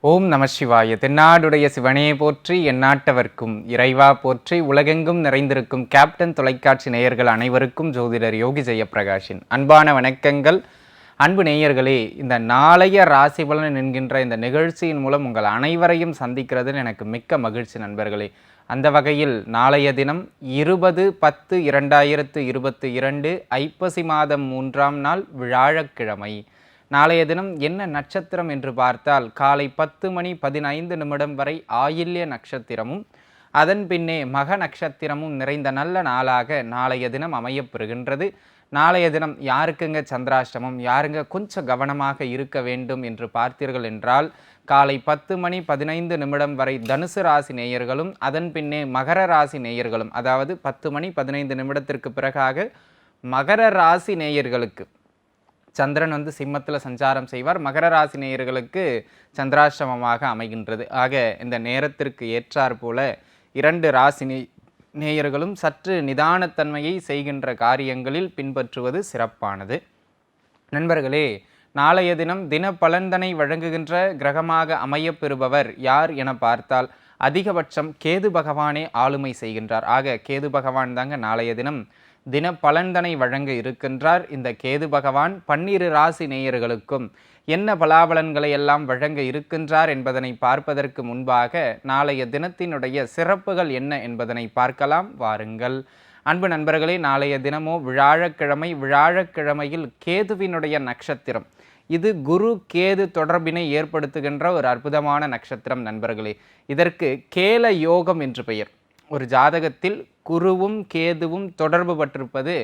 ஓம் நம சிவாய. தென்னாடுடைய சிவனே போற்றி, எந்நாட்டவர்க்கும் இறைவா போற்றி. உலகெங்கும் நிறைந்திருக்கும் கேப்டன் தொலைக்காட்சி நேயர்கள் அனைவருக்கும் ஜோதிடர் யோகி ஜெயப்பிரகாஷின் அன்பான வணக்கங்கள். அன்பு நேயர்களே, இந்த நாளைய ராசி பலன் என்கின்ற இந்த நிகழ்ச்சியின் மூலம் உங்கள் அனைவரையும் சந்திக்கிறதுன்னு எனக்கு மிக்க மகிழ்ச்சி நண்பர்களே. அந்த வகையில் நாளைய தினம் 20/10/2022 ஐப்பசி மாதம் 3ஆம் நாள் வியாழக்கிழமை. நாளைய தினம் என்ன நட்சத்திரம் என்று பார்த்தால் காலை 10:15 வரை ஆயில்ய நட்சத்திரமும் அதன் பின்னே மக நட்சத்திரமும் நிறைந்த நல்ல நாளாக நாளைய தினம் அமையப்பெறுகின்றது. நாளைய தினம் யாருக்குங்க சந்திராஷ்டமம், யாருங்க கொஞ்சம் கவனமாக இருக்க வேண்டும் என்று பார்த்தீர்கள் என்றால் காலை 10:15 வரை தனுசு ராசி நேயர்களும் அதன் பின்னே மகர ராசி நேயர்களும், அதாவது 10:15 பிறகாக மகர ராசி நேயர்களுக்கு சந்திரன் சிம்மத்தில் சஞ்சாரம் செய்வார். மகர ராசி நேயர்களுக்கு சந்திராஷ்டமமாக அமைகின்றது. ஆக இந்த நேரத்திற்கு ஏற்றாற் போல 2 ராசி நேயர்களும் சற்று நிதானத்தன்மையை செய்கின்ற காரியங்களில் பின்பற்றுவது சிறப்பானது. நண்பர்களே, நாளைய தினம் தின பலன்தனை வழங்குகின்ற கிரகமாக அமையப்பெறுபவர் யார் என பார்த்தால் அதிகபட்சம் கேது பகவானே ஆளுமை செய்கின்றார். ஆக கேது பகவான் தாங்க நாளைய தினம் தின பலன்தனை வழங்க இருக்கின்றார். இந்த கேது பகவான் 12 ராசி நேயர்களுக்கும் என்ன பலாபலன்களை எல்லாம் வழங்க இருக்கின்றார் என்பதனை பார்ப்பதற்கு முன்பாக நாளைய தினத்தினுடைய சிறப்புகள் என்ன என்பதனை பார்க்கலாம் வாருங்கள். அன்பு நண்பர்களே, நாளைய தினமோ வியாழக்கிழமை. வியாழக்கிழமையில் கேதுவினுடைய நட்சத்திரம், இது குரு கேது தொடர்பினை ஏற்படுத்துகின்ற ஒரு அற்புதமான நட்சத்திரம் நண்பர்களே. இதற்கு கேல யோகம் என்று பெயர். ஒரு ஜாதகத்தில் குருவும் கேதுவும் தொடர்பு பட்டிருப்பது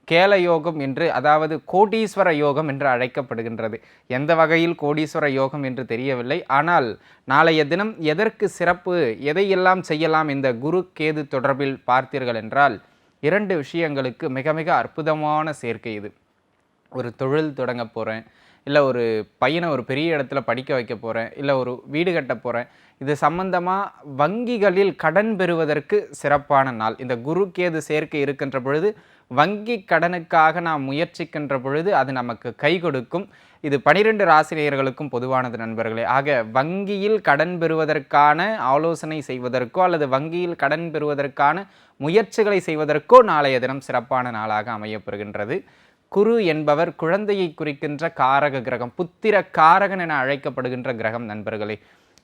கேல யோகம் என்று, அதாவது கோடீஸ்வர யோகம் என்று அழைக்கப்படுகின்றது. எந்த வகையில் கோடீஸ்வர யோகம் என்று தெரியவில்லை. ஆனால் நாளைய தினம் எதற்கு சிறப்பு, எதையெல்லாம் செய்யலாம் இந்த குரு கேது தொடர்பில் பார்த்தீர்கள் என்றால் 2 விஷயங்களுக்கு மிக மிக அற்புதமான சேர்க்கை இது. ஒரு தொழில் தொடங்க போகிறேன், இல்லை ஒரு பையனை ஒரு பெரிய இடத்துல படிக்க வைக்க போகிறேன், இல்லை ஒரு வீடு கட்ட போகிறேன், இது சம்பந்தமாக வங்கிகளில் கடன் பெறுவதற்கு சிறப்பான நாள். இந்த குரு கேது சேர்க்கை இருக்கின்ற பொழுது வங்கி கடனுக்காக நாம் முயற்சிக்கின்ற பொழுது அது நமக்கு கை கொடுக்கும். இது 12 ராசினியர்களுக்கும் பொதுவானது நண்பர்களே. ஆக வங்கியில் கடன் பெறுவதற்கான ஆலோசனை செய்வதற்கோ அல்லது வங்கியில் கடன் பெறுவதற்கான முயற்சிகளை செய்வதற்கோ நாளைய தினம் சிறப்பான நாளாக அமையப்பெறுகின்றது. குரு என்பவர் குழந்தையை குறிக்கின்ற காரக கிரகம், புத்திர காரகன் என அழைக்கப்படுகின்ற கிரகம் நண்பர்களே.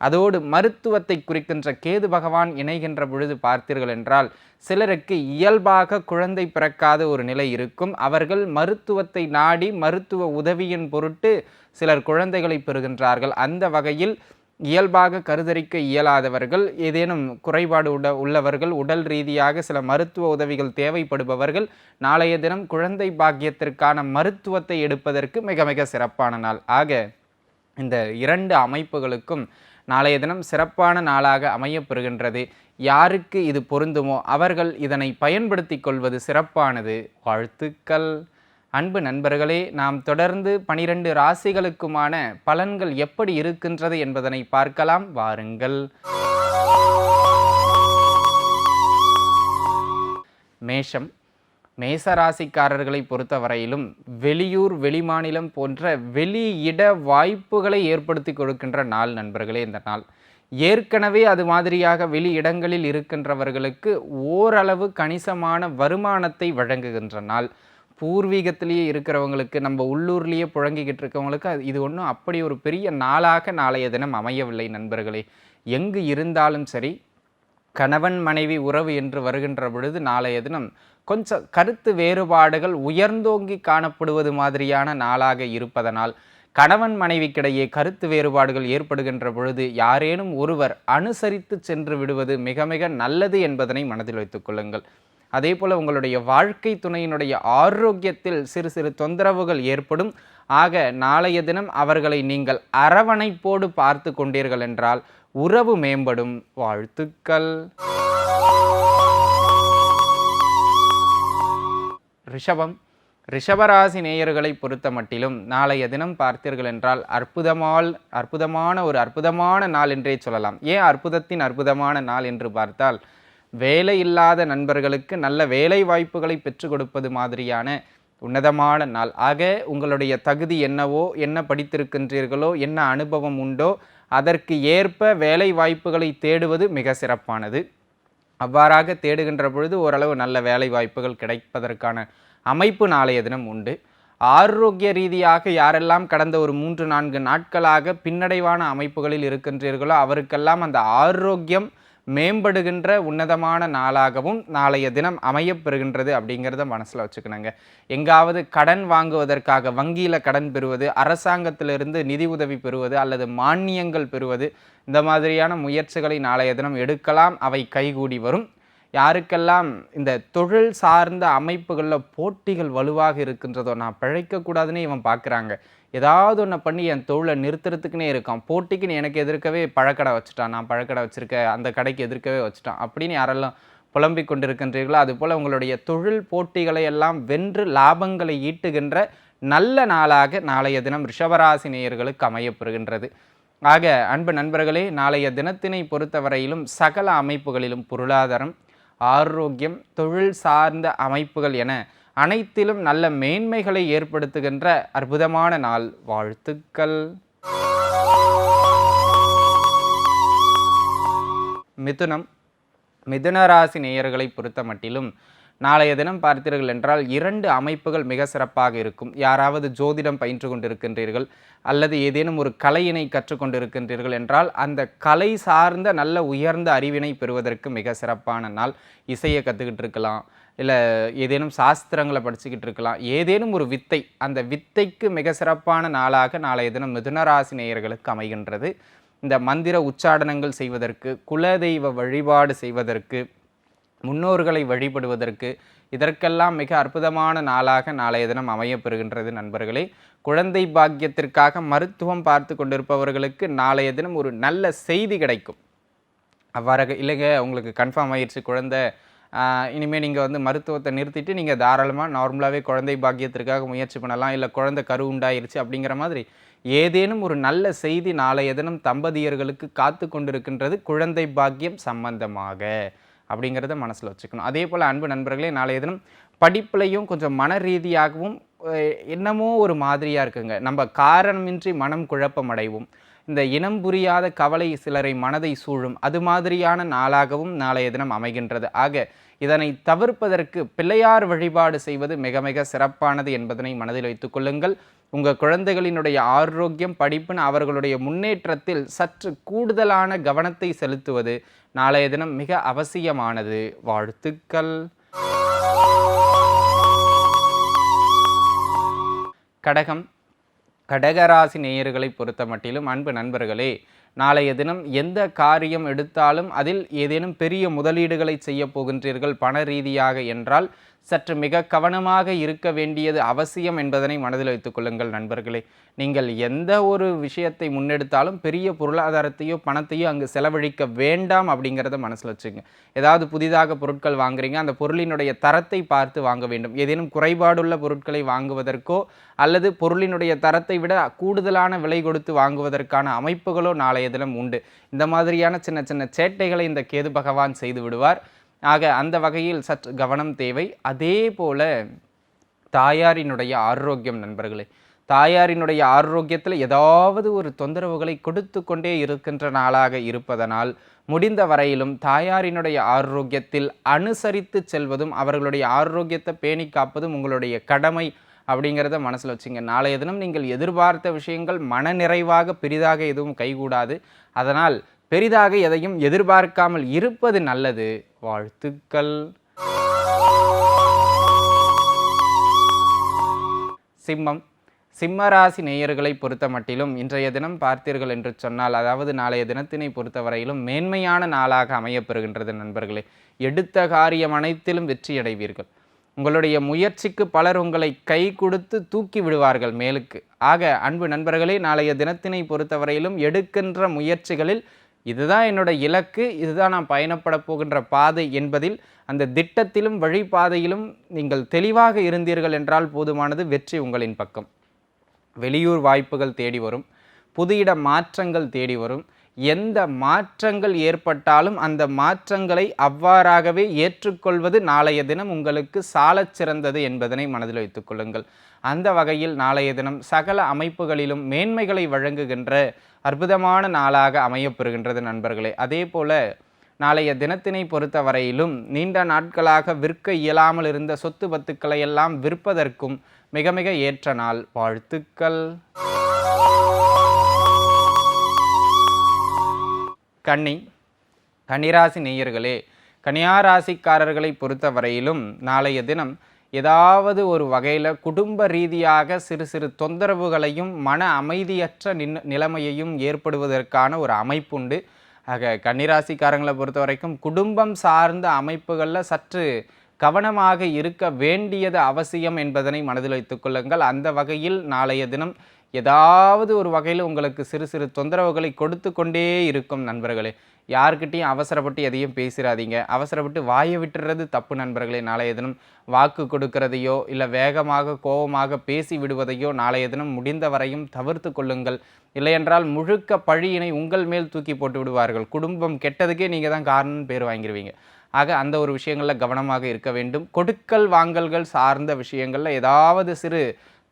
அதோடு மருத்துவத்தை குறிக்கின்ற கேது பகவான் இணைகின்ற பொழுது பார்த்தீர்கள் என்றால் சிலருக்கு இயல்பாக குழந்தை பிறக்காத ஒரு நிலை இருக்கும். அவர்கள் மருத்துவத்தை நாடி மருத்துவ உதவியின் பொருட்டு சிலர் குழந்தைகளை பெறுகின்றார்கள். அந்த வகையில் இயல்பாக கருதரிக்க இயலாதவர்கள், ஏதேனும் குறைபாடு உள்ளவர்கள், உடல் ரீதியாக சில மருத்துவ உதவிகள் தேவைப்படுபவர்கள் நாளைய தினம் குழந்தை பாக்கியத்திற்கான மருத்துவத்தை எடுப்பதற்கு மிக மிக சிறப்பான நாள். ஆக இந்த 2 அமைப்புகளுக்கும் நாளைய தினம் சிறப்பான நாளாக அமையப்பெறுகின்றது. யாருக்கு இது பொருந்துமோ அவர்கள் இதனை பயன்படுத்தி கொள்வது சிறப்பானது. வாழ்த்துக்கள். அன்பு நண்பர்களே, நாம் தொடர்ந்து 12 ராசிகளுக்குமான பலன்கள் எப்படி இருக்கின்றது என்பதனை பார்க்கலாம் வாருங்கள். மேஷம். மேசராசிக்காரர்களை பொறுத்தவரையிலும் வெளியூர் வெளிமாநிலம் போன்ற வெளியிட வாய்ப்புகளை ஏற்படுத்தி கொடுக்கின்ற நாள் நண்பர்களே இந்த நாள். ஏற்கனவே அது மாதிரியாக வெளியிடங்களில் இருக்கின்றவர்களுக்கு ஓரளவு கணிசமான வருமானத்தை வழங்குகின்ற நாள். பூர்வீகத்திலேயே இருக்கிறவங்களுக்கு, நம்ம உள்ளூர்லேயே புழங்கிக்கிட்டு இருக்கவங்களுக்கு இது ஒன்றும் அப்படி ஒரு பெரிய நாளாக நாளைய தினம் அமையவில்லை நண்பர்களே. எங்கு இருந்தாலும் சரி, கணவன் மனைவி உறவு என்று வருகின்ற பொழுது நாளைய தினம் கொஞ்சம் கருத்து வேறுபாடுகள் உயர்ந்தோங்கி காணப்படுவது மாதிரியான நாளாக இருப்பதனால் கணவன் மனைவிக்கிடையே கருத்து வேறுபாடுகள் ஏற்படுகின்ற பொழுது யாரேனும் ஒருவர் அனுசரித்து சென்று விடுவது மிக மிக நல்லது என்பதனை மனதில் வைத்துக் கொள்ளுங்கள். அதே போல் உங்களுடைய வாழ்க்கை துணையினுடைய ஆரோக்கியத்தில் சிறு சிறு தொந்தரவுகள் ஏற்படும். ஆக நாளைய தினம் அவர்களை நீங்கள் அரவணைப்போடு பார்த்து கொண்டீர்கள் என்றால் உறவு மேம்படும். வாழ்த்துக்கள். ரிஷபம். ரிஷபராசி நேயர்களை பொறுத்த மட்டிலும் நாளைய தினம் பார்த்தீர்கள் என்றால் அற்புதமான நாள் என்றே சொல்லலாம். ஏன் அற்புதத்தின் அற்புதமான நாள் என்று பார்த்தால், வேலை இல்லாத நண்பர்களுக்கு நல்ல வேலை வாய்ப்புகளை பெற்றுக் கொடுப்பது மாதிரியான உன்னதமான நாள். ஆக உங்களுடைய தகுதி என்னவோ, என்ன படித்திருக்கின்றீர்களோ, என்ன அனுபவம் உண்டோ அதற்கு ஏற்ப வேலை வாய்ப்புகளை தேடுவது மிக சிறப்பானது. அவ்வாறாக தேடுகின்ற பொழுது ஓரளவு நல்ல வேலை வாய்ப்புகள் கிடைப்பதற்கான அமைப்பு நாளைய தினம் உண்டு. ஆரோக்கிய ரீதியாக யாரெல்லாம் கடந்த ஒரு 3-4 நாட்களாக பின்னடைவான அமைப்புகளில் இருக்கின்றீர்களோ அவருக்கெல்லாம் அந்த ஆரோக்கியம் மேம்படுகின்ற உன்னதமான நாளாகவும் நாளைய தினம் அமையப்பெறுகின்றது அப்படிங்கிறத மனசில் வச்சுக்கணுங்க. எங்காவது கடன் வாங்குவதற்காக வங்கியில் கடன் பெறுவது, அரசாங்கத்திலிருந்து நிதி உதவி பெறுவது அல்லது மானியங்கள் பெறுவது, இந்த மாதிரியான முயற்சிகளை நாளைய தினம் எடுக்கலாம். அவை கைகூடி வரும். யாருக்கெல்லாம் இந்த தொழில் சார்ந்த அமைப்புகளில் போட்டிகள் வலுவாக இருக்கின்றதோ, நான் பிழைக்கக்கூடாதுன்னு இவன் பார்க்குறாங்க, ஏதாவது ஒன்று பண்ணி என் தொழிலை நிறுத்துறதுக்குன்னே இருக்கான், போட்டிக்குன்னு எனக்கு எதிர்க்கவே பழக்கடை வச்சுட்டான், நான் பழக்கடை வச்சுருக்கேன், அந்த கடைக்கு எதிர்க்கவே வச்சுட்டான் அப்படின்னு யாரெல்லாம் புலம்பிக் கொண்டிருக்கின்றீர்களோ, அதுபோல் உங்களுடைய தொழில் போட்டிகளை எல்லாம் வென்று லாபங்களை ஈட்டுகின்ற நல்ல நாளாக நாளைய தினம் ரிஷபராசி நேயர்களுக்கு அமையப்பெறுகின்றது. ஆக அன்பு நண்பர்களே, நாளைய தினத்தினை பொறுத்தவரையிலும் சகல அமைப்புகளிலும் பொருளாதாரம், ஆரோக்கியம், தொழில் சார்ந்த அமைப்புகள் என அனைத்திலும் நல்ல மேன்மைகளை ஏற்படுத்துகின்ற அற்புதமான நாள். வாழ்த்துக்கள். மிதுனம். மிதுனராசி நேயர்களை பொறுத்த மட்டிலும் நாளைய தினம் பார்த்தீர்கள் என்றால் 2 அமைப்புகள் மிக சிறப்பாக இருக்கும். யாராவது ஜோதிடம் பயின்று கொண்டிருக்கின்றீர்கள் அல்லது ஏதேனும் ஒரு கலையினை கற்றுக்கொண்டிருக்கின்றீர்கள் என்றால் அந்த கலை சார்ந்த நல்ல உயர்ந்த அறிவினை பெறுவதற்கு மிக சிறப்பான நாள். இசையை கற்றுக்கிட்டு இருக்கலாம், இல்லை ஏதேனும் சாஸ்திரங்களை படிச்சுக்கிட்டு இருக்கலாம், ஏதேனும் ஒரு வித்தை, அந்த வித்தைக்கு மிக சிறப்பான நாளாக நாளைய தினம் மிதுனராசி நேயர்களுக்கு அமைகின்றது. இந்த மந்திர உச்சாடனங்கள் செய்வதற்கு, குலதெய்வ வழிபாடு செய்வதற்கு, முன்னோர்களை வழிபடுவதற்கு, இதற்கெல்லாம் மிக அற்புதமான நாளாக நாளைய தினம் அமையப்பெறுகின்றது. நண்பர்களே, குழந்தை பாக்கியத்திற்காக மருத்துவம் பார்த்து கொண்டிருப்பவர்களுக்கு நாளைய தினம் ஒரு நல்ல செய்தி கிடைக்கும். அவ்வாறாக இல்லைங்க, உங்களுக்கு கன்ஃபார்ம் ஆயிடுச்சு குழந்தை, இனிமேல் நீங்கள் மருத்துவத்தை நிறுத்திட்டு நீங்கள் தாராளமாக நார்மலாகவே குழந்தை பாக்கியத்திற்காக முயற்சி பண்ணலாம், இல்லை குழந்தை கரு உண்டாயிருச்சு அப்படிங்கிற மாதிரி ஏதேனும் ஒரு நல்ல செய்தி நாளைய தினம் தம்பதியர்களுக்கு காத்து கொண்டிருக்கின்றது குழந்தை பாக்கியம் சம்பந்தமாக அப்படிங்கிறத மனசில் வச்சுக்கணும். அதே போல் அன்பு நண்பர்களே, நாளைய தினம் படிப்புலையும் கொஞ்சம் மன ரீதியாகவும் என்னமோ ஒரு மாதிரியாக இருக்குங்க. நம்ம காரணமின்றி மனம் குழப்பம் அடைவோம். இந்த இனம் புரியாத கவலை சிலரை மனதை சூழும். அது மாதிரியான நாளாகவும் நாளைய தினம் அமைகின்றது. ஆக இதனை தவிர்ப்பதற்கு பிள்ளையார் வழிபாடு செய்வது மிக மிக சிறப்பானது என்பதனை மனதில் வைத்துக் கொள்ளுங்கள். உங்கள் குழந்தைகளினுடைய ஆரோக்கியம், படிப்புன்னு அவர்களுடைய முன்னேற்றத்தில் சற்று கூடுதலான கவனத்தை செலுத்துவது நாளைய தினம் மிக அவசியமானது. வாழ்த்துக்கள். கடகம். கடகராசி நேயர்களை பொறுத்த மட்டிலும் அன்பு நண்பர்களே, நாளைய தினம் எந்த காரியம் எடுத்தாலும் அதில் ஏதேனும் பெரிய முதலீடுகளை செய்ய போகின்றீர்கள் பண ரீதியாக என்றால் சற்று மிக கவனமாக இருக்க வேண்டியது அவசியம் என்பதனை மனதில் வைத்துக் கொள்ளுங்கள். நண்பர்களே, நீங்கள் எந்த ஒரு விஷயத்தை முன்னெடுத்தாலும் பெரிய பொருளாதாரத்தையோ பணத்தையோ அங்கு செலவழிக்க வேண்டாம் அப்படிங்கிறத மனசில் வச்சுங்க. ஏதாவது புதிதாக பொருட்கள் வாங்குறீங்க, அந்த பொருளினுடைய தரத்தை பார்த்து வாங்க வேண்டும். ஏதேனும் குறைபாடுள்ள பொருட்களை வாங்குவதற்கோ அல்லது பொருளினுடைய தரத்தை விட கூடுதலான விலை கொடுத்து வாங்குவதற்கான அமைப்புகளோ நாளைய தினம் உண்டு. இந்த மாதிரியான சின்ன சின்ன சேட்டைகளை இந்த கேது பகவான் செய்து விடுவார். ஆக அந்த வகையில் சற்று கவனம் தேவை. அதே போல தாயாரினுடைய ஆரோக்கியம் நண்பர்களே, தாயாரினுடைய ஆரோக்கியத்தில் ஏதாவது ஒரு தொந்தரவுகளை கொடுத்து கொண்டே இருக்கின்ற நாளாக இருப்பதனால் முடிந்த வரையிலும் தாயாரினுடைய ஆரோக்கியத்தில் அனுசரித்து செல்வதும் அவர்களுடைய ஆரோக்கியத்தை பேணி காப்பதும் உங்களுடைய கடமை அப்படிங்கிறத மனசில் வச்சுங்க. நாளைய தினம் நீங்கள் எதிர்பார்த்த விஷயங்கள் மனநிறைவாக பெரிதாக எதுவும் கைகூடாது. அதனால் பெரிதாக எதையும் எதிர்பார்க்காமல் இருப்பது நல்லது. வாழ்த்துக்கள். சிம்மம். சிம்மராசி நேயர்களை பொறுத்த மட்டிலும் இன்றைய தினம் பார்த்தீர்கள் என்று சொன்னால், அதாவது நாளைய தினத்தினை பொறுத்தவரையிலும் மேன்மையான நாளாக அமையப்பெறுகின்றது. நண்பர்களே, எடுத்த காரியம் அனைத்திலும் வெற்றியடைவீர்கள். உங்களுடைய முயற்சிக்கு பலர் உங்களை கை கொடுத்து தூக்கி விடுவார்கள் மேலுக்கு. ஆக அன்பு நண்பர்களே, நாளைய தினத்தினை பொறுத்தவரையிலும் எடுக்கின்ற முயற்சிகளில் இதுதான் என்னோட இலக்கு, இதுதான் நான் பயணப்பட போகின்ற பாதை என்பதில் அந்த திட்டத்திலும் வழிபாதையிலும் நீங்கள் தெளிவாக இருந்தீர்கள் என்றால் போதுமானது. வெற்றி உங்களின் பக்கம். வெளியூர் வாய்ப்புகள் தேடி வரும், புது இட மாற்றங்கள் தேடி வரும். எந்த மாற்றங்கள் ஏற்பட்டாலும் அந்த மாற்றங்களை அவ்வாறாகவே ஏற்றுக்கொள்வது நாளைய தினம் உங்களுக்கு சாலச் சிறந்தது என்பதனை மனதில் வைத்துக் கொள்ளுங்கள். அந்த வகையில் நாளைய தினம் சகல அமைப்புகளிலும் மேன்மைகளை வழங்குகின்ற அற்புதமான நாளாக அமையப்பெறுகின்றது நண்பர்களே. அதே போல நாளைய தினத்தினை பொறுத்தவரையிலும் நீண்ட நாட்களாக விற்க இயலாமல் இருந்த சொத்து பத்துக்களை எல்லாம் விற்பதற்கும் மிக மிக ஏற்ற நாள். வாழ்த்துக்கள். கன்னிராசி நேயர்களே, கன்னியாராசிக்காரர்களை பொறுத்தவரையிலும் நாளைய தினம் ஏதாவது ஒரு வகையில் குடும்ப ரீதியாக சிறு சிறு தொந்தரவுகளையும் மன அமைதியற்ற நிலைமையையும் ஏற்படுவதற்கான ஒரு அமைப்புண்டு. ஆக கன்னிராசிக்காரங்களை பொறுத்த வரைக்கும் குடும்பம் சார்ந்த அமைப்புகளில் சற்று கவனமாக இருக்க வேண்டியது அவசியம் என்பதனை மனதில் வைத்துக் கொள்ளுங்கள். அந்த வகையில் நாளைய தினம் ஏதாவது ஒரு வகையில் உங்களுக்கு சிறு சிறு தொந்தரவுகளை கொடுத்து கொண்டே இருக்கும் நண்பர்களே. யார்கிட்டையும் அவசரப்பட்டு எதையும் பேசிடாதீங்க. அவசரப்பட்டு வாயை விட்டுறது தப்பு நண்பர்களே. நாளைய தினம் வாக்கு கொடுக்கிறதையோ இல்லை வேகமாக கோபமாக பேசி விடுவதையோ நாளைய தினம் முடிந்த வரையும் தவிர்த்து கொள்ளுங்கள். இல்லையென்றால் முழுக்க பழியினை உங்கள் மேல் தூக்கி போட்டு விடுவார்கள். குடும்பம் கெட்டதுக்கே நீங்கள் தான் காரணம்னு பேர் வாங்கிடுவீங்க. ஆக அந்த ஒரு விஷயங்களில் கவனமாக இருக்க வேண்டும். கொடுக்கல் வாங்கல்கள் சார்ந்த விஷயங்களில் ஏதாவது சிறு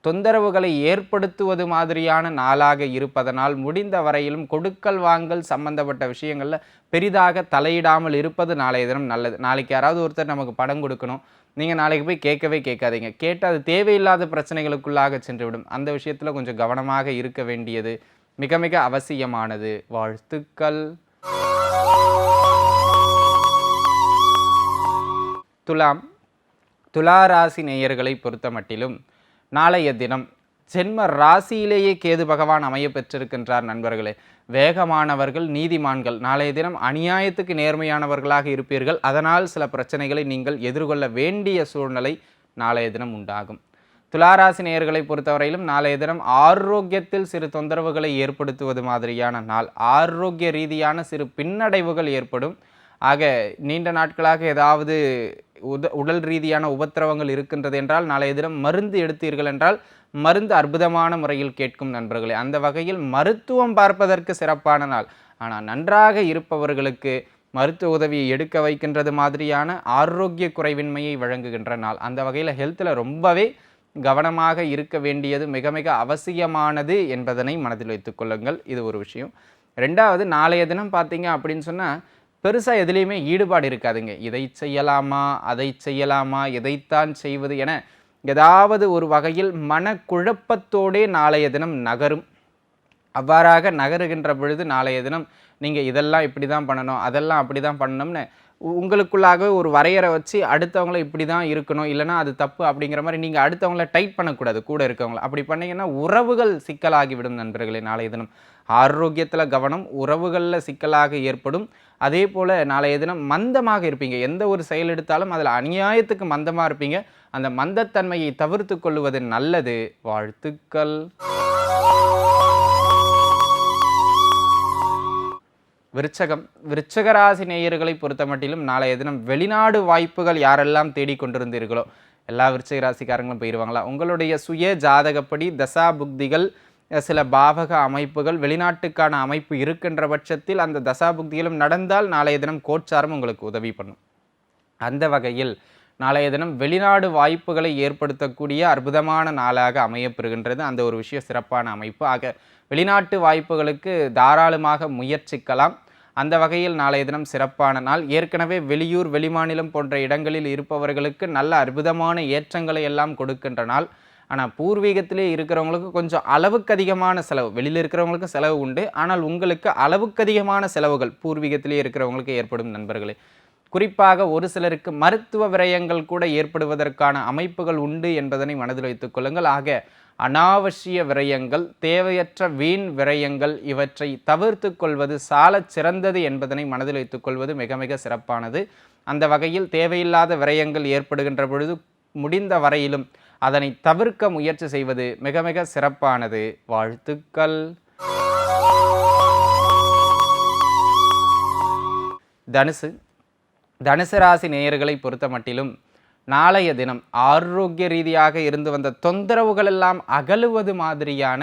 தொந்தரவுகளை ஏற்படுத்துவது மாதிரியான நாளாக இருப்பதனால் முடிந்த வரையிலும் கொடுக்கல் வாங்கல் சம்பந்தப்பட்ட விஷயங்களில் பெரிதாக தலையிடாமல் இருப்பது நாளைய தினம் நல்லது. நாளைக்கு யாராவது ஒருத்தர் நமக்கு படம் கொடுக்கணும், நீங்கள் நாளைக்கு போய் கேட்கவே கேட்காதீங்க. கேட்டு அது தேவையில்லாத பிரச்சனைகளுக்குள்ளாக சென்றுவிடும். அந்த விஷயத்தில் கொஞ்சம் கவனமாக இருக்க வேண்டியது மிக மிக அவசியமானது. வாழ்த்துக்கள். துலாராசி நேயர்களை பொறுத்த மட்டிலும் நாளைய தினம் ஜென்ம ராசியிலேயே கேது பகவான் அமைய பெற்றிருக்கின்றார் நண்பர்களே. வேகமானவர்கள், நீதிமான்கள். நாளைய தினம் அநியாயத்துக்கு நேர்மையானவர்களாக இருப்பீர்கள். அதனால் சில பிரச்சனைகளை நீங்கள் எதிர்கொள்ள வேண்டிய சூழ்நிலை நாளைய தினம் உண்டாகும். துளாராசி நேயர்களை பொறுத்தவரையிலும் நாளைய தினம் ஆரோக்கியத்தில் சிறு தொந்தரவுகளை ஏற்படுத்துவது மாதிரியான நாள். ஆரோக்கிய ரீதியான சிறு பின்னடைவுகள் ஏற்படும். ஆக நீண்ட நாட்களாக ஏதாவது உடல் ரீதியான உபத்திரவங்கள் இருக்கின்றது என்றால் நாளைய தினம் மருந்து எடுத்தீர்கள் என்றால் மருந்து அற்புதமான முறையில் கேட்கும் நண்பர்களே. அந்த வகையில் மருத்துவம் பார்ப்பதற்கு சிறப்பான நாள். ஆனால் நன்றாக இருப்பவர்களுக்கு மருத்துவ உதவியை எடுக்க வைக்கின்றது மாதிரியான ஆரோக்கிய குறைவின்மையை வழங்குகின்ற நாள். அந்த வகையில் ஹெல்த்தில் ரொம்பவே கவனமாக இருக்க வேண்டியது மிக மிக அவசியமானது என்பதனை மனதில் வைத்துக் கொள்ளுங்கள். இது ஒரு விஷயம். ரெண்டாவது, நாளைய தினம் பார்த்தீங்க அப்படின்னு சொன்னால் பெருசாக எதுலேயுமே ஈடுபாடு இருக்காதுங்க. இதை செய்யலாமா, அதை செய்யலாமா, எதைத்தான் செய்வது என ஏதாவது ஒரு வகையில் மனக்குழப்பத்தோடே நாளைய தினம் நகரும். அவ்வாறாக நகருகின்ற பொழுது நாளைய தினம் நீங்கள் இதெல்லாம் இப்படி தான் பண்ணணும், அதெல்லாம் அப்படி தான் பண்ணணும்னு உங்களுக்குள்ளாகவே ஒரு வரையறை வச்சு அடுத்தவங்கள இப்படி தான் இருக்கணும், இல்லைனா அது தப்பு அப்படிங்கிற மாதிரி நீங்கள் அடுத்தவங்கள டைட் பண்ணக்கூடாது. கூட இருக்கவங்கள அப்படி பண்ணிங்கன்னா உறவுகள் சிக்கலாகிவிடும் நண்பர்களே. நாளைய தினம் ஆரோக்கியத்தில் கவனம், உறவுகளில் சிக்கலாக ஏற்படும். அதே போல் நாளைய தினம் மந்தமாக இருப்பீங்க. எந்த ஒரு செயல் எடுத்தாலும் அதில் அநியாயத்துக்கு மந்தமாக இருப்பீங்க. அந்த மந்தத்தன்மையை தவிர்த்து கொள்வது நல்லது. வாழ்த்துக்கள். விருச்சகராசி நேயர்களை பொறுத்த மட்டிலும் நாளைய தினம் வெளிநாடு வாய்ப்புகள் யாரெல்லாம் தேடிக்கொண்டிருந்தீர்களோ எல்லா விருச்சக ராசிக்காரங்களும் போயிடுவாங்களா? உங்களுடைய சுய ஜாதகப்படி தசா புக்திகள், சில பாவக அமைப்புகள், வெளிநாட்டுக்கான அமைப்பு இருக்கின்ற பட்சத்தில் அந்த தசா புக்திகளும் நடந்தால் நாளைய தினம் கோச்சாரம் உங்களுக்கு உதவி பண்ணும். அந்த வகையில் நாளைய தினம் வெளிநாடு வாய்ப்புகளை ஏற்படுத்தக்கூடிய அற்புதமான நாளாக அமையப்பெறுகின்றது. அந்த ஒரு விஷயம் சிறப்பான அமைப்பு. ஆக வெளிநாட்டு வாய்ப்புகளுக்கு தாராளமாக முயற்சிக்கலாம். அந்த வகையில் நாளைய தினம் சிறப்பான நாள். ஏற்கனவே வெளியூர், வெளிமாநிலம் போன்ற இடங்களில் இருப்பவர்களுக்கு நல்ல அற்புதமான ஏற்றங்களை எல்லாம் கொடுக்கின்ற நாள். ஆனால் பூர்வீகத்திலே இருக்கிறவங்களுக்கு கொஞ்சம் அளவுக்கு அதிகமான செலவு, வெளியில் இருக்கிறவங்களுக்கு செலவு உண்டு, ஆனால் உங்களுக்கு அளவுக்கு அதிகமான செலவுகள் பூர்வீகத்திலே இருக்கிறவங்களுக்கு ஏற்படும் நண்பர்களே. குறிப்பாக ஒரு சிலருக்கு மருத்துவ விரயங்கள் கூட ஏற்படுவதற்கான அமைப்புகள் உண்டு என்பதனை மனதில் வைத்துக் கொள்ளுங்கள். ஆக அனாவசிய விரயங்கள், தேவையற்ற வீண் விரயங்கள் இவற்றை தவிர்த்து கொள்வது சாலச் சிறந்தது என்பதனை மனதில் வைத்துக் கொள்வது மிக மிக சிறப்பானது. அந்த வகையில் தேவையில்லாத விரயங்கள் ஏற்படுகின்ற பொழுது முடிந்த வரையிலும் அதனை தவிர்க்க முயற்சி செய்வது மிக மிக சிறப்பானது. வாழ்த்துக்கள். தனுசு ராசி நேயர்களை பொறுத்த மட்டிலும் நாளைய தினம் ஆரோக்கிய ரீதியாக இருந்து வந்த தொந்தரவுகள் எல்லாம் அகலுவது மாதிரியான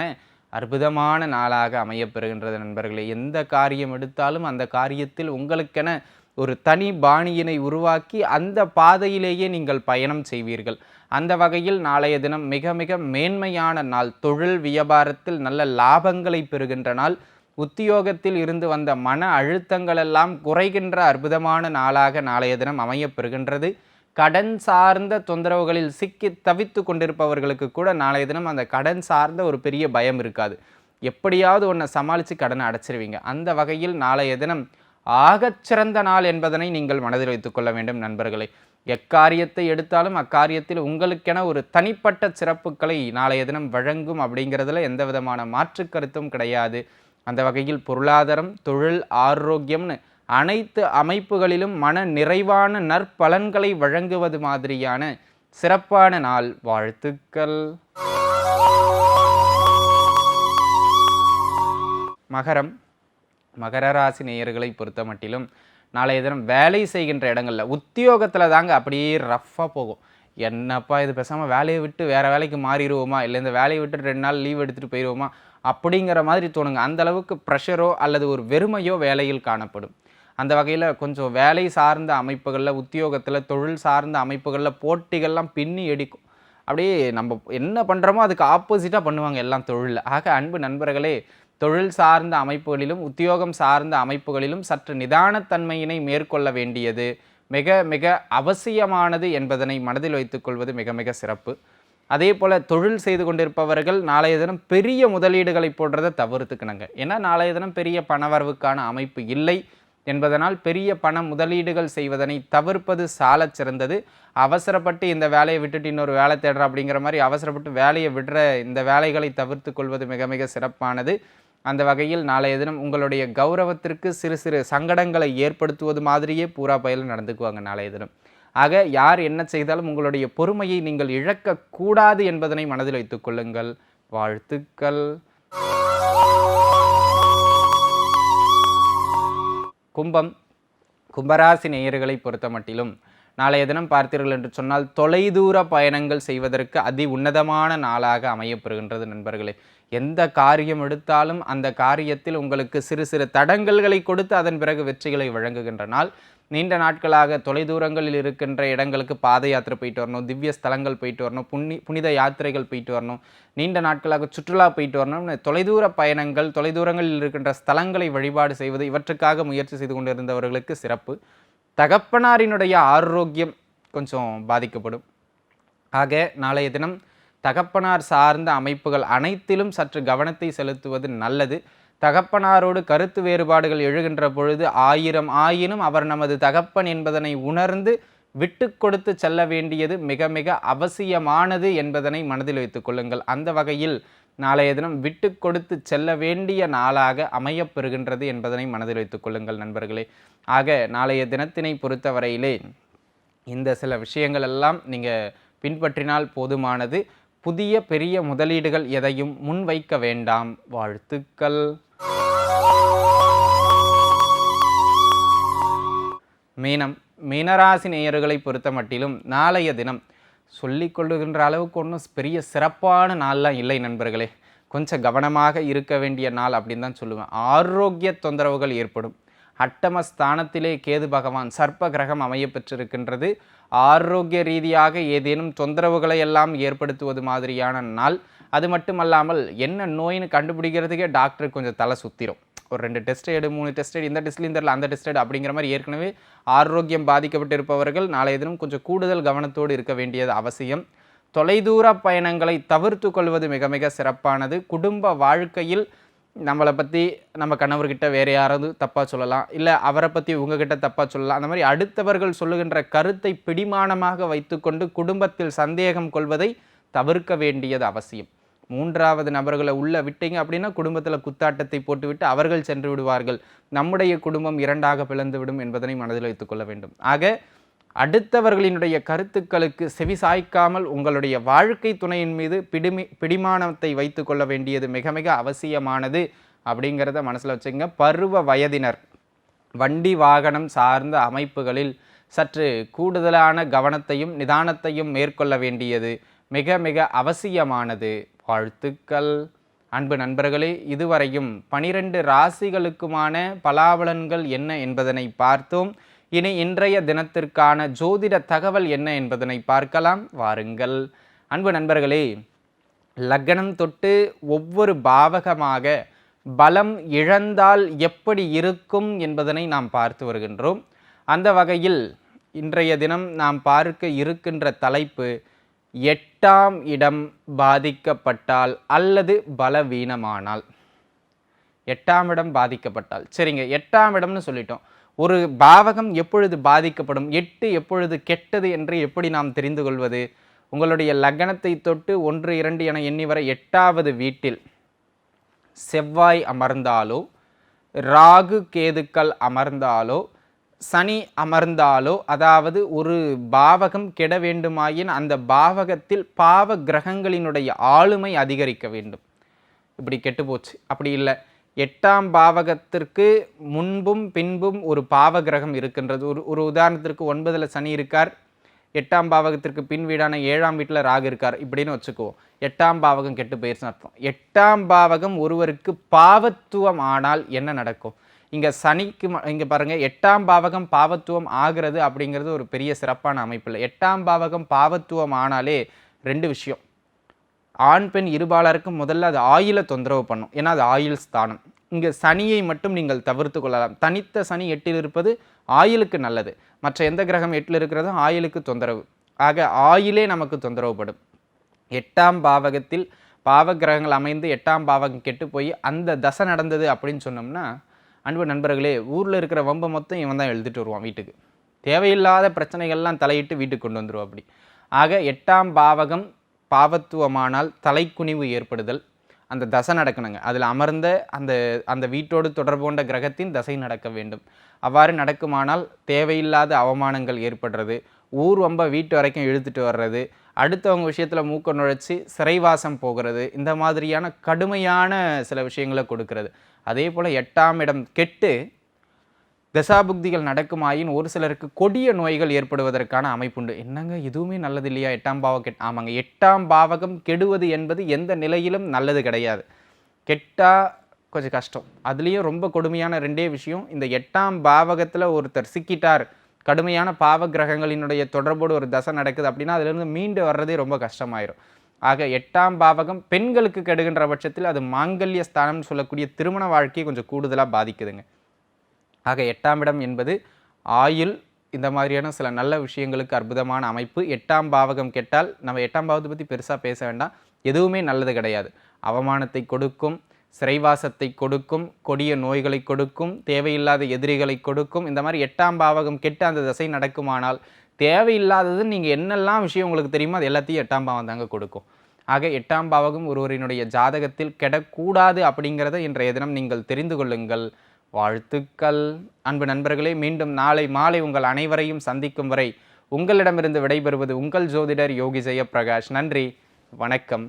அற்புதமான நாளாக அமையப்பெறுகின்றது நண்பர்களே. எந்த காரியம் எடுத்தாலும் அந்த காரியத்தில் உங்களுக்கென ஒரு தனி பாணியினை உருவாக்கி அந்த பாதையிலேயே நீங்கள் பயணம் செய்வீர்கள். அந்த வகையில் நாளைய தினம் மிக மிக மேன்மையான நாள். தொழில் வியாபாரத்தில் நல்ல லாபங்களை பெறுகின்ற நாள். உத்தியோகத்தில் இருந்து வந்த மன அழுத்தங்கள் எல்லாம் குறைகின்ற அற்புதமான நாளாக நாளைய தினம் அமையப்பெறுகின்றது. கடன் சார்ந்த தொந்தரவுகளில் சிக்கி தவித்து கொண்டிருப்பவர்களுக்கு கூட நாளைய தினம் அந்த கடன் சார்ந்த ஒரு பெரிய பயம் இருக்காது. எப்படியாவது ஒன்றை சமாளித்து கடனை அடைச்சிருவீங்க. அந்த வகையில் நாளைய தினம் ஆகச்சிறந்த நாள் என்பதனை நீங்கள் மனதில் வைத்துக்கொள்ள வேண்டும் நண்பர்களே. எக்காரியத்தை எடுத்தாலும் அக்காரியத்தில் உங்களுக்கென ஒரு தனிப்பட்ட சிறப்புகளை நாளைய தினம் வழங்கும் அப்படிங்கிறதுல எந்த விதமான மாற்று கருத்தும் கிடையாது. அந்த வகையில் பொருளாதாரம், தொழில், ஆரோக்கியம்னு அனைத்து அமைப்புகளிலும் மன நிறைவான நற்பலன்களை வழங்குவது மாதிரியான சிறப்பான நாள். வாழ்த்துக்கள். மகரம், மகர ராசி நேயர்களை பொறுத்த மட்டிலும் நாளைய தினம் வேலை செய்கின்ற இடங்களில் உத்தியோகத்தில் தாங்க அப்படியே ரஃப்பாக போகும். என்னப்பா இது, பேசாமல் வேலையை விட்டு வேறு வேலைக்கு மாறிடுவோமா, இல்லை இந்த வேலையை விட்டு 2 நாள் லீவ் எடுத்துகிட்டு போயிடுவோமா அப்படிங்கிற மாதிரி தோணுங்க. அந்த அளவுக்கு ப்ரெஷரோ அல்லது ஒரு வெறுமையோ வேலையில் காணப்படும். அந்த வகையில் கொஞ்சம் வேலை சார்ந்த அமைப்புகளில், உத்தியோகத்தில், தொழில் சார்ந்த அமைப்புகளில் போட்டிகள்லாம் பின்னி எடுக்கும். அப்படியே நம்ம என்ன பண்ணுறோமோ அதுக்கு ஆப்போசிட்டாக பண்ணுவாங்க எல்லாம் தொழிலில். ஆக அன்பு நண்பர்களே, தொழில் சார்ந்த அமைப்புகளிலும் உத்தியோகம் சார்ந்த அமைப்புகளிலும் சற்று நிதானத்தன்மையினை மேற்கொள்ள வேண்டியது மிக மிக அவசியமானது என்பதனை மனதில் வைத்துக்கொள்வது மிக மிக சிறப்பு. அதே போல் தொழில் செய்து கொண்டிருப்பவர்கள் நாளைய தினம் பெரிய முதலீடுகளை போடுறதை தவிர்த்துக்கணுங்க. ஏன்னா நாளைய தினம் பெரிய பணவரவுக்கான அமைப்பு இல்லை என்பதனால் பெரிய பண முதலீடுகள் செய்வதனை தவிர்ப்பது சால சிறந்தது. அவசரப்பட்டு இந்த வேலையை விட்டுட்டு இன்னொரு வேலை தேடுற அப்படிங்கிற மாதிரி அவசரப்பட்டு வேலையை விடுற இந்த வேலைகளை தவிர்த்து கொள்வது மிக மிக சிறப்பானது. அந்த வகையில் நாளைய தினம் உங்களுடைய கௌரவத்திற்கு சிறு சிறு சங்கடங்களை ஏற்படுத்துவது மாதிரியே பூரா பயலும் நடந்துக்குவாங்க நாளைய தினம். ஆக யார் என்ன செய்தாலும் உங்களுடைய பொறுமையை நீங்கள் இழக்கக்கூடாது என்பதனை மனதில் வைத்துக் கொள்ளுங்கள். வாழ்த்துக்கள். கும்பம், கும்பராசி நேயர்களை பொறுத்த மட்டிலும் நாளைய தினம் பார்த்தீர்கள் என்று சொன்னால் தொலைதூர பயணங்கள் செய்வதற்கு அதி உன்னதமான நாளாக அமையப்பெறுகின்றது நண்பர்களே. எந்த காரியம் எடுத்தாலும் அந்த காரியத்தில் உங்களுக்கு சிறு சிறு தடங்கல்களை கொடுத்து அதன் பிறகு வெற்றிகளை வழங்குகின்ற நாள். நீண்ட நாட்களாக தொலைதூரங்களில் இருக்கின்ற இடங்களுக்கு பாத யாத்திரை போயிட்டு வரணும், திவ்ய ஸ்தலங்கள் போயிட்டு வரணும், புனித யாத்திரைகள் போயிட்டு வரணும், நீண்ட நாட்களாக சுற்றுலா போயிட்டு வரணும்னு தொலைதூர பயணங்கள், தொலைதூரங்களில் இருக்கின்ற ஸ்தலங்களை வழிபாடு செய்வது, இவற்றுக்காக முயற்சி செய்து கொண்டிருந்தவர்களுக்கு சிறப்பு. தகப்பனாரினுடைய ஆரோக்கியம் கொஞ்சம் பாதிக்கப்படும். ஆக நாளைய தினம் தகப்பனார் சார்ந்த அமைப்புகள் அனைத்திலும் சற்று கவனத்தை செலுத்துவது நல்லது. தகப்பனாரோடு கருத்து வேறுபாடுகள் எழுகின்ற பொழுது ஆயினும் அவர் நமது தகப்பன் என்பதனை உணர்ந்து விட்டு கொடுத்து செல்ல வேண்டியது மிக மிக அவசியமானது என்பதனை மனதில் வைத்துக் கொள்ளுங்கள். அந்த வகையில் நாளைய தினம் விட்டு கொடுத்து செல்ல வேண்டிய நாளாக அமையப்பெறுகின்றது என்பதனை மனதில் வைத்துக் கொள்ளுங்கள் நண்பர்களே. ஆக நாளைய தினத்தினை பொறுத்தவரையிலே இந்த சில விஷயங்கள் எல்லாம் நீங்கள் பின்பற்றினால் போதுமானது. புதிய பெரிய முதலீடுகள் எதையும் முன்வைக்க வேண்டாம். வாழ்த்துக்கள். மீனம், மீனராசி நேயர்களை பொறுத்த மட்டிலும் நாளைய தினம் சொல்லிக் கொள்ளுகின்ற அளவுக்கு ஒன்றும் பெரிய சிறப்பான நாள்லாம் இல்லை நண்பர்களே. கொஞ்சம் கவனமாக இருக்க வேண்டிய நாள் அப்படின்னு தான் சொல்லுவேன். ஆரோக்கிய தொந்தரவுகள் ஏற்படும். அட்டமஸ்தானத்திலே கேது பகவான் சர்ப்ப கிரகம் அமைய பெற்றிருக்கின்றது. ஆரோக்கிய ரீதியாக ஏதேனும் தொந்தரவுகளை எல்லாம் ஏற்படுத்துவது மாதிரியான நாள். அது மட்டுமல்லாமல் என்ன நோயின்னு கண்டுபிடிக்கிறதுக்கே டாக்டருக்கு கொஞ்சம் தலை சுத்திரும். ஒரு 2 டெஸ்ட் எடு, 3 டெஸ்ட் எடு, இந்த டெஸ்ட்லையும் தெரியல அந்த டெஸ்ட் எடு அப்படிங்கிற மாதிரி ஏற்கனவே ஆரோக்கியம் பாதிக்கப்பட்டு இருப்பவர்கள் நாளைய தினம் கொஞ்சம் கூடுதல் கவனத்தோடு இருக்க வேண்டியது அவசியம். தொலைதூர பயணங்களை தவிர்த்து கொள்வது மிக மிக சிறப்பானது. குடும்ப வாழ்க்கையில் நம்மளை பற்றி நம்ம கணவர்கிட்ட வேறு யாராவது தப்பாக சொல்லலாம், இல்லை அவரை பற்றி உங்ககிட்ட தப்பாக சொல்லலாம். அந்த மாதிரி அடுத்தவர்கள் சொல்லுகின்ற கருத்தை பிடிமானமாக வைத்துக்கொண்டு குடும்பத்தில் சந்தேகம் கொள்வதை தவிர்க்க வேண்டியது அவசியம். 3வது நபர்களை உள்ள விட்டீங்க அப்படின்னா குடும்பத்தில் குத்தாட்டத்தை போட்டுவிட்டு அவர்கள் சென்று விடுவார்கள். நம்முடைய குடும்பம் 2ஆக பிளந்துவிடும் என்பதனை மனதில் வைத்துக்கொள்ள வேண்டும். ஆக அடுத்தவர்களினுடைய கருத்துக்களுக்கு செவி சாய்க்காமல் உங்களுடைய வாழ்க்கை துணையின் மீது பிடிமானத்தை வைத்து கொள்ள வேண்டியது மிக மிக அவசியமானது அப்படிங்கிறத மனசில் வச்சுங்க. பருவ வயதினர் வண்டி வாகனம் சார்ந்த அமைப்புகளில் சற்று கூடுதலான கவனத்தையும் நிதானத்தையும் மேற்கொள்ள வேண்டியது மிக மிக அவசியமானது. வாழ்த்துக்கள். அன்பு நண்பர்களே, இதுவரையும் 12 ராசிகளுக்குமான பலாபலன்கள் என்ன என்பதனை பார்த்தோம். இனி இன்றைய தினத்திற்கான ஜோதிட தகவல் என்ன என்பதனை பார்க்கலாம் வாருங்கள். அன்பு நண்பர்களே, லக்னம் தொட்டு ஒவ்வொரு பாவகமாக பலம் இழந்தால் எப்படி இருக்கும் என்பதனை நாம் பார்த்து வருகின்றோம். அந்த வகையில் இன்றைய தினம் நாம் பார்க்க இருக்கின்ற தலைப்பு, 8ஆம் இடம் பாதிக்கப்பட்டால் அல்லது பலவீனமானால். 8ஆம் இடம் பாதிக்கப்பட்டால், சரிங்க, 8ஆம் இடம்னு சொல்லிட்டோம். ஒரு பாவகம் எப்பொழுது பாதிக்கப்படும், 8 எப்பொழுது கெட்டது என்று எப்படி நாம் தெரிந்து கொள்வது? உங்களுடைய லக்னத்தை தொட்டு 1, 2 என எண்ணி வர 8வது வீட்டில் செவ்வாய் அமர்ந்தாலோ, ராகு கேதுக்கள் அமர்ந்தாலோ, சனி அமர்ந்தாலோ, அதாவது ஒரு பாவகம் கெட வேண்டுமாயின் அந்த பாவகத்தில் பாவ கிரகங்களினுடைய ஆளுமை அதிகரிக்க வேண்டும். இப்படி கெட்டு போச்சு, அப்படி இல்லை, 8ஆம் பாவகத்திற்கு முன்பும் பின்பும் ஒரு பாவ கிரகம் இருக்கின்றது. ஒரு உதாரணத்திற்கு 9ல் சனி இருக்கார், 8ஆம் பாவகத்திற்கு பின் வீடான 7ஆம் வீட்டில் ராகு இருக்கார் இப்படின்னு வச்சுக்குவோம். 8ஆம் பாவகம் கெட்டு போயிருச்சுன்னு அர்த்தம். 8ஆம் பாவகம் ஒருவருக்கு பாவத்துவம் ஆனால் என்ன நடக்கும்? இங்கே சனிக்கு இங்கே பாருங்கள், 8ஆம் பாவகம் பாவத்துவம் ஆகிறது அப்படிங்கிறது ஒரு பெரிய சிறப்பான அமைப்பு இல்லை. 8ஆம் பாவகம் பாவத்துவம் ஆனாலே 2 விஷயம். ஆண் பெண் இருபாலருக்கும் முதல்ல அது ஆயுளை தொந்தரவு பண்ணும், ஏன்னா அது ஆயுள் ஸ்தானம். இங்கே சனியை மட்டும் நீங்கள் தவிர்த்து கொள்ளலாம். தனித்த சனி 8ல் இருப்பது ஆயுளுக்கு நல்லது, மற்ற எந்த கிரகம் 8ல் இருக்கிறதும் ஆயுளுக்கு தொந்தரவு. ஆக ஆயுளே நமக்கு தொந்தரவுப்படும். 8ஆம் பாவகத்தில் பாவ கிரகங்கள் அமைந்து 8ஆம் பாவகம் கெட்டு போய் அந்த தசை நடந்தது அப்படின்னு சொன்னோம்னா, அன்பு நண்பர்களே, ஊரில் இருக்கிற வம்பை மொத்தம் இவன் தான் எழுதிட்டு வருவான் வீட்டுக்கு. தேவையில்லாத பிரச்சனைகள்லாம் தலையிட்டு வீட்டுக்கு கொண்டு வந்துடுவோம் அப்படி. ஆக 8ஆம் பாவகம் பாவத்துவமானால் தலைக்குனிவு ஏற்படுதல், அந்த தசை நடக்கணுங்க. அதில் அமர்ந்த அந்த வீட்டோடு தொடர்பு கொண்ட கிரகத்தின் தசை நடக்க வேண்டும். அவ்வாறு நடக்குமானால் தேவையில்லாத அவமானங்கள் ஏற்படுறது, ஊர் வம்ப வீட்டு வரைக்கும் இழுத்துட்டு வர்றது, அடுத்தவங்க விஷயத்தில் மூக்க நுழைச்சி சிறைவாசம் போகிறது, இந்த மாதிரியான கடுமையான சில விஷயங்களை கொடுக்கிறது. அதே போல் 8ஆம் இடம் கெட்டு தசாபுக்திகள் நடக்குமாயின் ஒரு சிலருக்கு கொடிய நோய்கள் ஏற்படுவதற்கான அமைப்புண்டு. என்னங்க இதுவுமே நல்லது இல்லையா? 8ஆம் பாவகம் ஆமாங்க, 8ஆம் பாவகம் கெடுவது என்பது எந்த நிலையிலும் நல்லது கிடையாது. கெட்டா கொஞ்சம் கஷ்டம். அதுலேயும் ரொம்ப கொடுமையான 2 விஷயம். இந்த 8ஆம் பாவகத்தில் ஒருத்தர் சிக்கிட்டார், கடுமையான பாவ கிரகங்களினுடைய தொடர்போடு ஒரு தசை நடக்குது அப்படின்னா அதிலிருந்து மீண்டு வர்றதே ரொம்ப கஷ்டமாயிரும். ஆக 8ஆம் பாவகம் பெண்களுக்கு கெடுகின்ற பட்சத்தில் அது மாங்கல்ய ஸ்தானம்னு சொல்லக்கூடிய திருமண வாழ்க்கையை கொஞ்சம் கூடுதலாக பாதிக்குதுங்க. ஆக 8ஆம் இடம் என்பது ஆயுள், இந்த மாதிரியான சில நல்ல விஷயங்களுக்கு அற்புதமான அமைப்பு. 8ஆம் பாவகம் கெட்டால் நம்ம 8ஆம் பாவத்தை பற்றி பெருசாக பேச வேண்டாம், எதுவுமே நல்லது கிடையாது. அவமானத்தை கொடுக்கும், சிறைவாசத்தை கொடுக்கும், கொடிய நோய்களை கொடுக்கும், தேவையில்லாத எதிரிகளை கொடுக்கும். இந்த மாதிரி 8ஆம் பாவகம் கெட்டு அந்த தசை நடக்குமானால் தேவையில்லாதது நீங்கள் என்னெல்லாம் விஷயம் உங்களுக்கு தெரியுமோ அது எல்லாத்தையும் 8ஆம் பாவம் தாங்க கொடுக்கும். ஆக 8ஆம் பாவகம் ஒருவரினுடைய ஜாதகத்தில் கெடக்கூடாது அப்படிங்கிறத இன்றைய தினம் நீங்கள் தெரிந்து கொள்ளுங்கள். வாழ்த்துக்கள். அன்பு நண்பர்களே, மீண்டும் நாளை மாலை உங்கள் அனைவரையும் சந்திக்கும் வரை உங்களிடமிருந்து விடைபெறுவது உங்கள் ஜோதிடர் யோகி ஜெயப்பிரகாஷ். நன்றி, வணக்கம்.